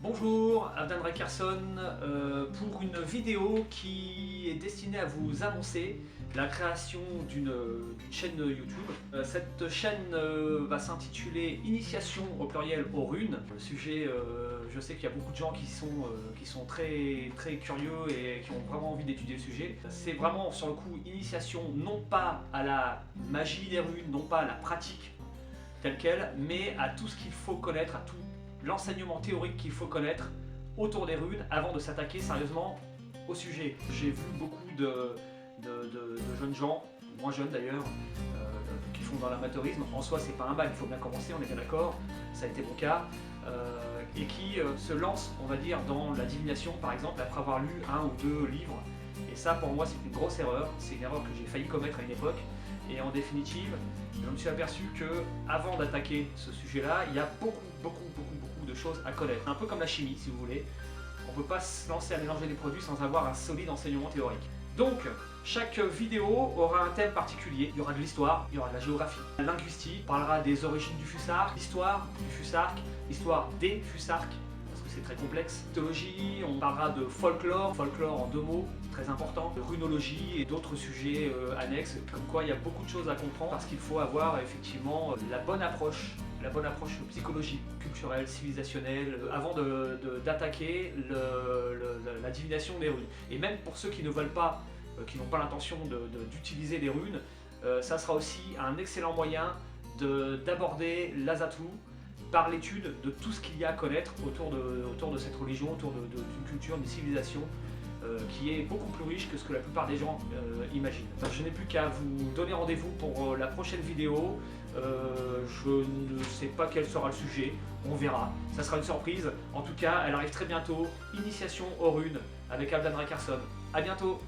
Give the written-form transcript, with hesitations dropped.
Bonjour, Abdan Rakerson pour une vidéo qui est destinée à vous annoncer la création d'une chaîne YouTube. Cette chaîne va s'intituler Initiation au pluriel aux runes. Le sujet, je sais qu'il y a beaucoup de gens qui sont très curieux et qui ont vraiment envie d'étudier le sujet. C'est vraiment sur le coup initiation non pas à la magie des runes, non pas à la pratique telle quelle, mais à tout ce qu'il faut connaître, à tout l'enseignement théorique qu'il faut connaître autour des runes avant de s'attaquer sérieusement au sujet. J'ai vu beaucoup de jeunes gens, moins jeunes d'ailleurs, qui font dans l'amateurisme. En soi, c'est pas un bac, il faut bien commencer, on est bien d'accord, ça a été mon cas, et qui se lancent, on va dire, dans la divination par exemple, après avoir lu un ou deux livres. Et ça, pour moi, c'est une grosse erreur. C'est une erreur que j'ai failli commettre à une époque. Et en définitive, je me suis aperçu que avant d'attaquer ce sujet-là, il y a beaucoup de choses à connaître. Un peu comme la chimie, si vous voulez. On ne peut pas se lancer à mélanger des produits sans avoir un solide enseignement théorique. Donc, chaque vidéo aura un thème particulier. Il y aura de l'histoire, il y aura de la géographie, la linguistique, on parlera des origines du Fusark, l'histoire du Fusark, l'histoire des Fusark, parce que c'est très complexe. Mythologie, on parlera de folklore en deux mots, très important, de runologie et d'autres sujets annexes, comme quoi il y a beaucoup de choses à comprendre parce qu'il faut avoir effectivement la bonne approche psychologique, culturelle, civilisationnelle, avant d'attaquer la divination des runes. Et même pour ceux qui ne veulent pas, qui n'ont pas l'intention d'utiliser les runes, ça sera aussi un excellent moyen d'aborder l'Azatlu par l'étude de tout ce qu'il y a à connaître autour de cette religion, autour d'une culture, d'une civilisation qui est beaucoup plus riche que ce que la plupart des gens imaginent. Je n'ai plus qu'à vous donner rendez-vous pour la prochaine vidéo. Je ne sais pas quel sera le sujet, on verra, ça sera une surprise. En tout cas, elle arrive très bientôt, Initiation aux runes avec Abdan Rakerson. A bientôt.